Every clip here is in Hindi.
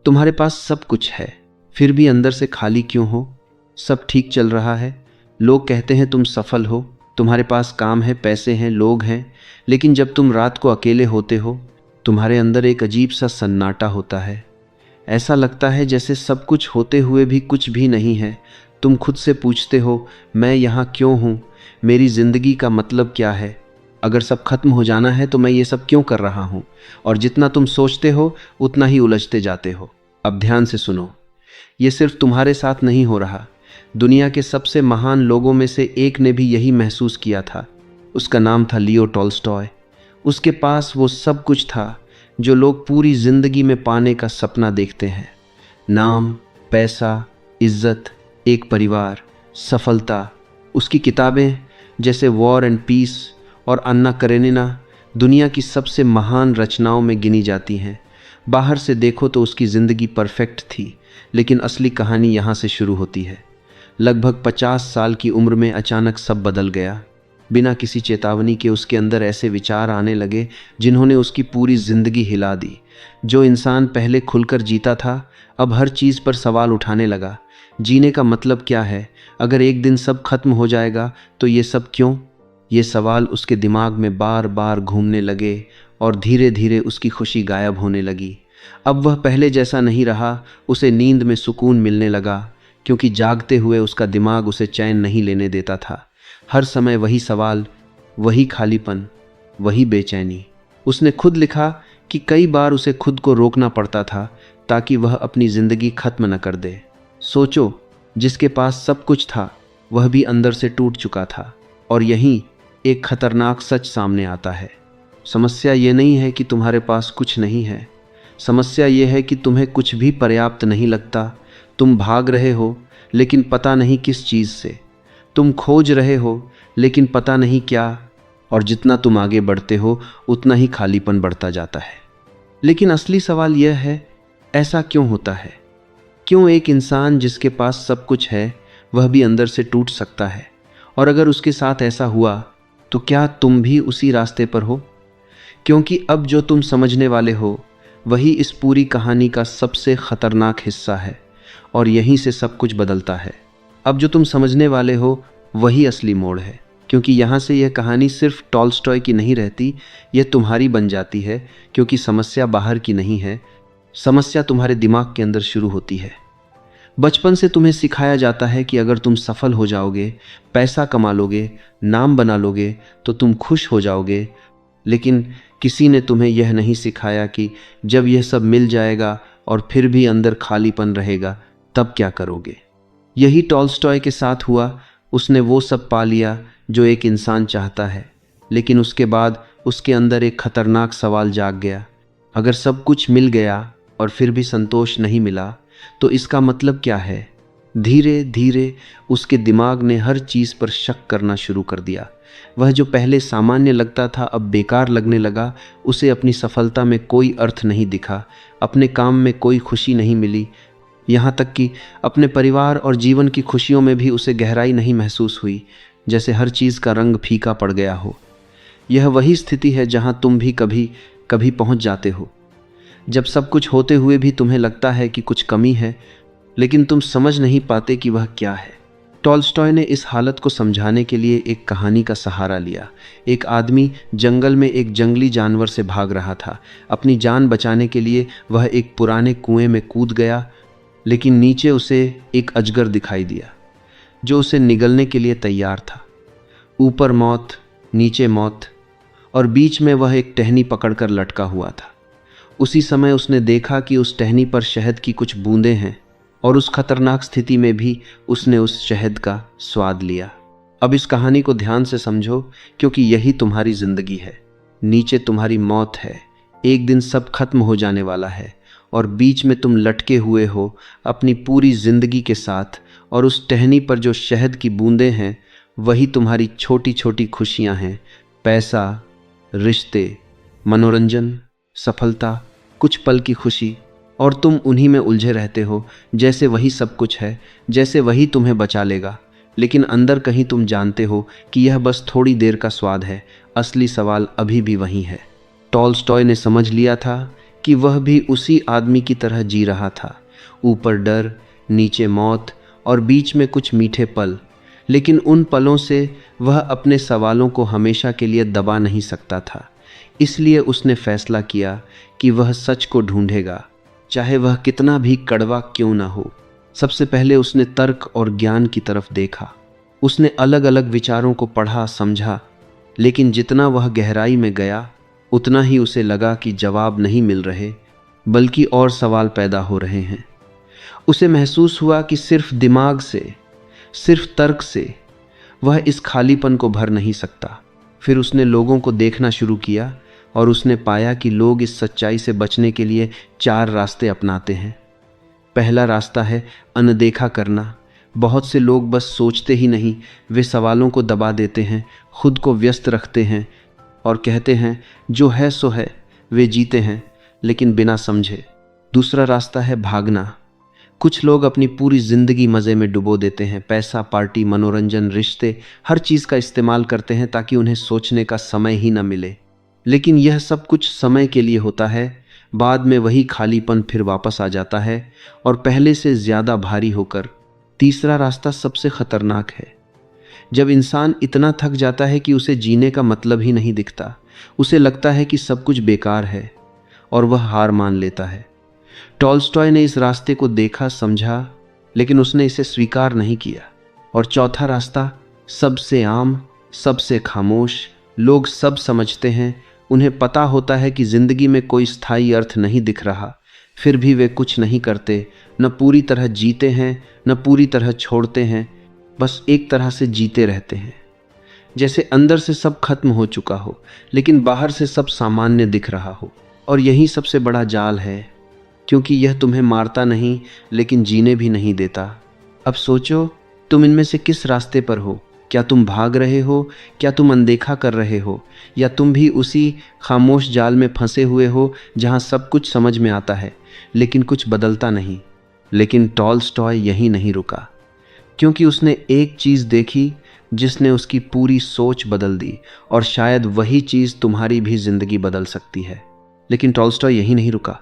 तुम्हारे पास सब कुछ है, फिर भी अंदर से खाली क्यों हो? सब ठीक चल रहा है, लोग कहते हैं तुम सफल हो, तुम्हारे पास काम है, पैसे हैं, लोग हैं, लेकिन जब तुम रात को अकेले होते हो, तुम्हारे अंदर एक अजीब सा सन्नाटा होता है। ऐसा लगता है जैसे सब कुछ होते हुए भी कुछ भी नहीं है। तुम खुद से पूछते हो, मैं यहाँ क्यों हूँ? मेरी ज़िंदगी का मतलब क्या है? अगर सब खत्म हो जाना है तो मैं ये सब क्यों कर रहा हूँ? और जितना तुम सोचते हो उतना ही उलझते जाते हो। अब ध्यान से सुनो, ये सिर्फ तुम्हारे साथ नहीं हो रहा। दुनिया के सबसे महान लोगों में से एक ने भी यही महसूस किया था। उसका नाम था लियो टॉल्स्टॉय। उसके पास वो सब कुछ था जो लोग पूरी जिंदगी में पाने का सपना देखते हैं। नाम, पैसा, इज्जत, एक परिवार, सफलता। उसकी किताबें जैसे वॉर एंड पीस और अन्ना करेनिना दुनिया की सबसे महान रचनाओं में गिनी जाती हैं। बाहर से देखो तो उसकी ज़िंदगी परफेक्ट थी, लेकिन असली कहानी यहाँ से शुरू होती है। लगभग 50 साल की उम्र में अचानक सब बदल गया। बिना किसी चेतावनी के उसके अंदर ऐसे विचार आने लगे जिन्होंने उसकी पूरी ज़िंदगी हिला दी। जो इंसान पहले खुलकर जीता था, अब हर चीज़ पर सवाल उठाने लगा। जीने का मतलब क्या है? अगर एक दिन सब खत्म हो जाएगा तो ये सब क्यों? ये सवाल उसके दिमाग में बार बार घूमने लगे और धीरे धीरे उसकी खुशी गायब होने लगी। अब वह पहले जैसा नहीं रहा। उसे नींद में सुकून मिलने लगा, क्योंकि जागते हुए उसका दिमाग उसे चैन नहीं लेने देता था। हर समय वही सवाल, वही खालीपन, वही बेचैनी। उसने खुद लिखा कि कई बार उसे खुद को रोकना पड़ता था ताकि वह अपनी ज़िंदगी खत्म न कर दे। सोचो, जिसके पास सब कुछ था वह भी अंदर से टूट चुका था। और यहीं एक खतरनाक सच सामने आता है। समस्या ये नहीं है कि तुम्हारे पास कुछ नहीं है, समस्या ये है कि तुम्हें कुछ भी पर्याप्त नहीं लगता। तुम भाग रहे हो लेकिन पता नहीं किस चीज़ से। तुम खोज रहे हो लेकिन पता नहीं क्या। और जितना तुम आगे बढ़ते हो उतना ही खालीपन बढ़ता जाता है। लेकिन असली सवाल यह है, ऐसा क्यों होता है? क्यों एक इंसान जिसके पास सब कुछ है वह भी अंदर से टूट सकता है? और अगर उसके साथ ऐसा हुआ तो क्या तुम भी उसी रास्ते पर हो? क्योंकि अब जो तुम समझने वाले हो वही इस पूरी कहानी का सबसे खतरनाक हिस्सा है, और यहीं से सब कुछ बदलता है। अब जो तुम समझने वाले हो वही असली मोड़ है, क्योंकि यहाँ से यह कहानी सिर्फ टॉल्स्टॉय की नहीं रहती, यह तुम्हारी बन जाती है। क्योंकि समस्या बाहर की नहीं है, समस्या तुम्हारे दिमाग के अंदर शुरू होती है। बचपन से तुम्हें सिखाया जाता है कि अगर तुम सफल हो जाओगे, पैसा कमा लोगे, नाम बना लोगे तो तुम खुश हो जाओगे। लेकिन किसी ने तुम्हें यह नहीं सिखाया कि जब यह सब मिल जाएगा और फिर भी अंदर खालीपन रहेगा तब क्या करोगे। यही टॉल्स्टॉय के साथ हुआ। उसने वो सब पा लिया जो एक इंसान चाहता है, लेकिन उसके बाद उसके अंदर एक खतरनाक सवाल जाग गया। अगर सब कुछ मिल गया और फिर भी संतोष नहीं मिला तो इसका मतलब क्या है? धीरे धीरे उसके दिमाग ने हर चीज़ पर शक करना शुरू कर दिया। वह जो पहले सामान्य लगता था अब बेकार लगने लगा। उसे अपनी सफलता में कोई अर्थ नहीं दिखा, अपने काम में कोई खुशी नहीं मिली, यहाँ तक कि अपने परिवार और जीवन की खुशियों में भी उसे गहराई नहीं महसूस हुई। जैसे हर चीज़ का रंग फीका पड़ गया हो। यह वही स्थिति है जहाँ तुम भी कभी कभी पहुँच जाते हो, जब सब कुछ होते हुए भी तुम्हें लगता है कि कुछ कमी है, लेकिन तुम समझ नहीं पाते कि वह क्या है। टॉल्स्टॉय ने इस हालत को समझाने के लिए एक कहानी का सहारा लिया। एक आदमी जंगल में एक जंगली जानवर से भाग रहा था। अपनी जान बचाने के लिए वह एक पुराने कुएं में कूद गया, लेकिन नीचे उसे एक अजगर दिखाई दिया जो उसे निगलने के लिए तैयार था। ऊपर मौत, नीचे मौत, और बीच में वह एक टहनी पकड़कर लटका हुआ था। उसी समय उसने देखा कि उस टहनी पर शहद की कुछ बूंदें हैं, और उस खतरनाक स्थिति में भी उसने उस शहद का स्वाद लिया। अब इस कहानी को ध्यान से समझो, क्योंकि यही तुम्हारी जिंदगी है। नीचे तुम्हारी मौत है, एक दिन सब खत्म हो जाने वाला है, और बीच में तुम लटके हुए हो अपनी पूरी जिंदगी के साथ। और उस टहनी पर जो शहद की बूंदें हैं वही तुम्हारी छोटी छोटी खुशियां हैं। पैसा, रिश्ते, मनोरंजन, सफलता, कुछ पल की खुशी, और तुम उन्हीं में उलझे रहते हो जैसे वही सब कुछ है, जैसे वही तुम्हें बचा लेगा। लेकिन अंदर कहीं तुम जानते हो कि यह बस थोड़ी देर का स्वाद है। असली सवाल अभी भी वही है। टॉल्स्टॉय ने समझ लिया था कि वह भी उसी आदमी की तरह जी रहा था। ऊपर डर, नीचे मौत और बीच में कुछ मीठे पल। लेकिन उन पलों से वह अपने सवालों को हमेशा के लिए दबा नहीं सकता था। इसलिए उसने फैसला किया कि वह सच को ढूंढेगा, चाहे वह कितना भी कड़वा क्यों ना हो। सबसे पहले उसने तर्क और ज्ञान की तरफ देखा। उसने अलग अलग विचारों को पढ़ा, समझा, लेकिन जितना वह गहराई में गया उतना ही उसे लगा कि जवाब नहीं मिल रहे, बल्कि और सवाल पैदा हो रहे हैं। उसे महसूस हुआ कि सिर्फ दिमाग से, सिर्फ तर्क से वह इस खालीपन को भर नहीं सकता। फिर उसने लोगों को देखना शुरू किया और उसने पाया कि लोग इस सच्चाई से बचने के लिए 4 रास्ते अपनाते हैं। पहला रास्ता है अनदेखा करना। बहुत से लोग बस सोचते ही नहीं, वे सवालों को दबा देते हैं, खुद को व्यस्त रखते हैं और कहते हैं जो है सो है। वे जीते हैं लेकिन बिना समझे। दूसरा रास्ता है भागना। कुछ लोग अपनी पूरी जिंदगी मज़े में डुबो देते हैं। पैसा, पार्टी, मनोरंजन, रिश्ते, हर चीज़ का इस्तेमाल करते हैं ताकि उन्हें सोचने का समय ही न मिले। लेकिन यह सब कुछ समय के लिए होता है। बाद में वही खालीपन फिर वापस आ जाता है और पहले से ज़्यादा भारी होकर। तीसरा रास्ता सबसे खतरनाक है। जब इंसान इतना थक जाता है कि उसे जीने का मतलब ही नहीं दिखता, उसे लगता है कि सब कुछ बेकार है और वह हार मान लेता है। टॉल्स्टॉय ने इस रास्ते को देखा, समझा, लेकिन उसने इसे स्वीकार नहीं किया। और चौथा रास्ता सबसे आम, सबसे खामोश। लोग सब समझते हैं, उन्हें पता होता है कि जिंदगी में कोई स्थायी अर्थ नहीं दिख रहा, फिर भी वे कुछ नहीं करते। न पूरी तरह जीते हैं, न पूरी तरह छोड़ते हैं, बस एक तरह से जीते रहते हैं, जैसे अंदर से सब खत्म हो चुका हो लेकिन बाहर से सब सामान्य दिख रहा हो। और यही सबसे बड़ा जाल है, क्योंकि यह तुम्हें मारता नहीं लेकिन जीने भी नहीं देता। अब सोचो, तुम इनमें से किस रास्ते पर हो? क्या तुम भाग रहे हो? क्या तुम अनदेखा कर रहे हो? या तुम भी उसी खामोश जाल में फंसे हुए हो जहां सब कुछ समझ में आता है लेकिन कुछ बदलता नहीं? लेकिन टॉल्स्टॉय यहीं नहीं रुका, क्योंकि उसने एक चीज़ देखी जिसने उसकी पूरी सोच बदल दी। और शायद वही चीज़ तुम्हारी भी जिंदगी बदल सकती है। लेकिन टॉल्स्टॉय यहीं नहीं रुका,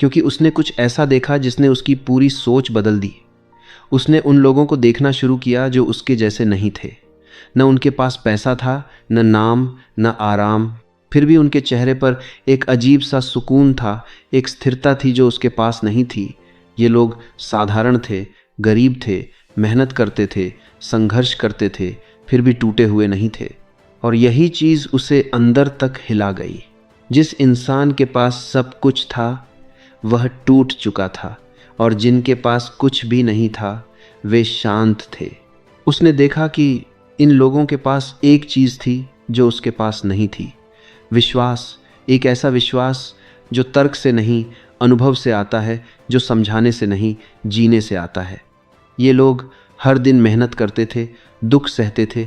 क्योंकि उसने कुछ ऐसा देखा जिसने उसकी पूरी सोच बदल दी। उसने उन लोगों को देखना शुरू किया जो उसके जैसे नहीं थे। न उनके पास पैसा था, न नाम, न आराम, फिर भी उनके चेहरे पर एक अजीब सा सुकून था, एक स्थिरता थी जो उसके पास नहीं थी। ये लोग साधारण थे, गरीब थे, मेहनत करते थे, संघर्ष करते थे, फिर भी टूटे हुए नहीं थे। और यही चीज़ उसे अंदर तक हिला गई। जिस इंसान के पास सब कुछ था वह टूट चुका था, और जिनके पास कुछ भी नहीं था वे शांत थे। उसने देखा कि इन लोगों के पास एक चीज़ थी जो उसके पास नहीं थी, विश्वास। एक ऐसा विश्वास जो तर्क से नहीं, अनुभव से आता है, जो समझाने से नहीं, जीने से आता है। ये लोग हर दिन मेहनत करते थे, दुख सहते थे,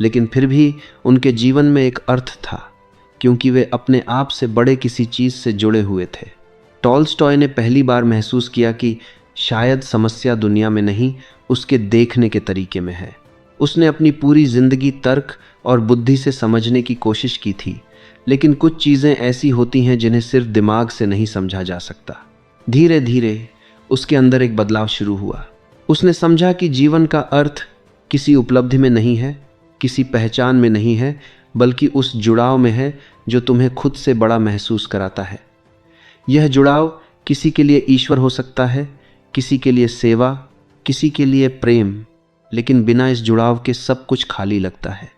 लेकिन फिर भी उनके जीवन में एक अर्थ था, क्योंकि वे अपने आप से बड़े किसी चीज़ से जुड़े हुए थे। टॉल्स्टॉय ने पहली बार महसूस किया कि शायद समस्या दुनिया में नहीं, उसके देखने के तरीके में है। उसने अपनी पूरी जिंदगी तर्क और बुद्धि से समझने की कोशिश की थी, लेकिन कुछ चीज़ें ऐसी होती हैं जिन्हें सिर्फ दिमाग से नहीं समझा जा सकता। धीरे धीरे उसके अंदर एक बदलाव शुरू हुआ। उसने समझा कि जीवन का अर्थ किसी उपलब्धि में नहीं है, किसी पहचान में नहीं है, बल्कि उस जुड़ाव में है जो तुम्हें खुद से बड़ा महसूस कराता है। यह जुड़ाव किसी के लिए ईश्वर हो सकता है, किसी के लिए सेवा, किसी के लिए प्रेम, लेकिन बिना इस जुड़ाव के सब कुछ खाली लगता है।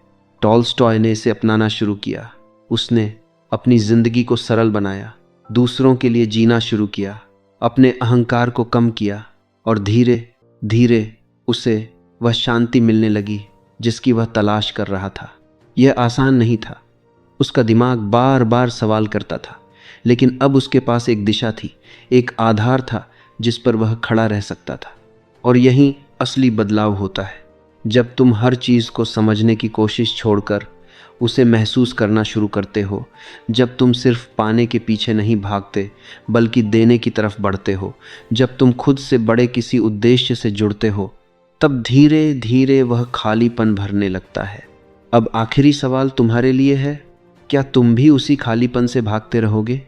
टॉल्स्टॉय ने इसे अपनाना शुरू किया। उसने अपनी जिंदगी को सरल बनाया, दूसरों के लिए जीना शुरू किया, अपने अहंकार को कम किया, और धीरे धीरे उसे वह शांति मिलने लगी जिसकी वह तलाश कर रहा था। यह आसान नहीं था। उसका दिमाग बार बार सवाल करता था, लेकिन अब उसके पास एक दिशा थी, एक आधार था जिस पर वह खड़ा रह सकता था। और यही असली बदलाव होता है, जब तुम हर चीज़ को समझने की कोशिश छोड़कर उसे महसूस करना शुरू करते हो। जब तुम सिर्फ पाने के पीछे नहीं भागते बल्कि देने की तरफ बढ़ते हो। जब तुम खुद से बड़े किसी उद्देश्य से जुड़ते हो, तब धीरे धीरे वह खालीपन भरने लगता है। अब आखिरी सवाल तुम्हारे लिए है, क्या तुम भी उसी खालीपन से भागते रहोगे,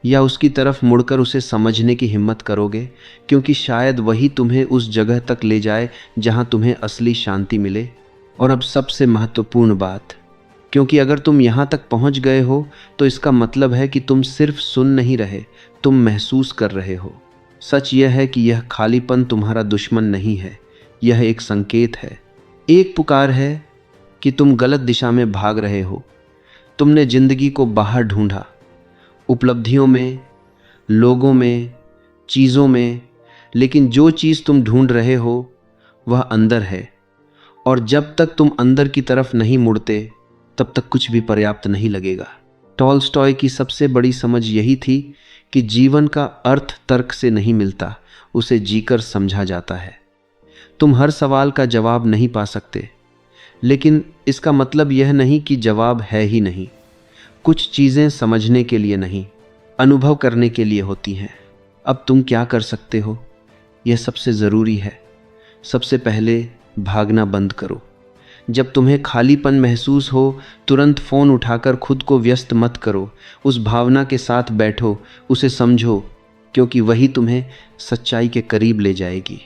या उसकी तरफ मुड़कर उसे समझने की हिम्मत करोगे, क्योंकि शायद वही तुम्हें उस जगह तक ले जाए जहां तुम्हें असली शांति मिले। और अब सबसे महत्वपूर्ण बात, क्योंकि अगर तुम यहाँ तक पहुँच गए हो तो इसका मतलब है कि तुम सिर्फ सुन नहीं रहे, तुम महसूस कर रहे हो। सच यह है कि यह खालीपन तुम्हारा दुश्मन नहीं है, यह एक संकेत है, एक पुकार है कि तुम गलत दिशा में भाग रहे हो। तुमने जिंदगी को बाहर ढूंढा, उपलब्धियों में, लोगों में, चीज़ों में, लेकिन जो चीज़ तुम ढूंढ रहे हो वह अंदर है। और जब तक तुम अंदर की तरफ नहीं मुड़ते तब तक कुछ भी पर्याप्त नहीं लगेगा। टॉल्स्टॉय की सबसे बड़ी समझ यही थी कि जीवन का अर्थ तर्क से नहीं मिलता, उसे जीकर समझा जाता है। तुम हर सवाल का जवाब नहीं पा सकते, लेकिन इसका मतलब यह नहीं कि जवाब है ही नहीं। कुछ चीज़ें समझने के लिए नहीं, अनुभव करने के लिए होती हैं। अब तुम क्या कर सकते हो, यह सबसे ज़रूरी है। सबसे पहले भागना बंद करो। जब तुम्हें खालीपन महसूस हो, तुरंत फ़ोन उठाकर खुद को व्यस्त मत करो। उस भावना के साथ बैठो, उसे समझो, क्योंकि वही तुम्हें सच्चाई के करीब ले जाएगी।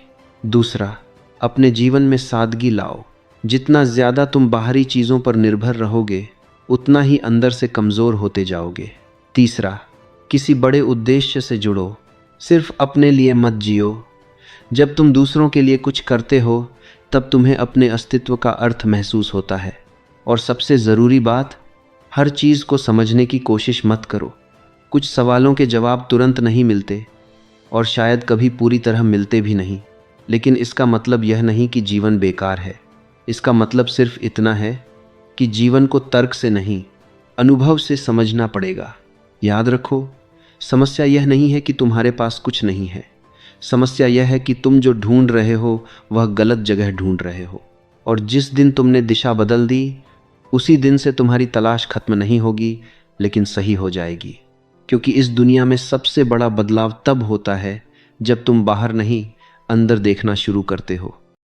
दूसरा, अपने जीवन में सादगी लाओ। जितना ज़्यादा तुम बाहरी चीज़ों पर निर्भर रहोगे, उतना ही अंदर से कमज़ोर होते जाओगे। तीसरा, किसी बड़े उद्देश्य से जुड़ो, सिर्फ अपने लिए मत जियो। जब तुम दूसरों के लिए कुछ करते हो तब तुम्हें अपने अस्तित्व का अर्थ महसूस होता है। और सबसे ज़रूरी बात, हर चीज़ को समझने की कोशिश मत करो। कुछ सवालों के जवाब तुरंत नहीं मिलते और शायद कभी पूरी तरह मिलते भी नहीं, लेकिन इसका मतलब यह नहीं कि जीवन बेकार है। इसका मतलब सिर्फ इतना है कि जीवन को तर्क से नहीं, अनुभव से समझना पड़ेगा। याद रखो, समस्या यह नहीं है कि तुम्हारे पास कुछ नहीं है, समस्या यह है कि तुम जो ढूंढ रहे हो वह गलत जगह ढूंढ रहे हो। और जिस दिन तुमने दिशा बदल दी, उसी दिन से तुम्हारी तलाश खत्म नहीं होगी, लेकिन सही हो जाएगी। क्योंकि इस दुनिया में सबसे बड़ा बदलाव तब होता है जब तुम बाहर नहीं, अंदर देखना शुरू करते हो।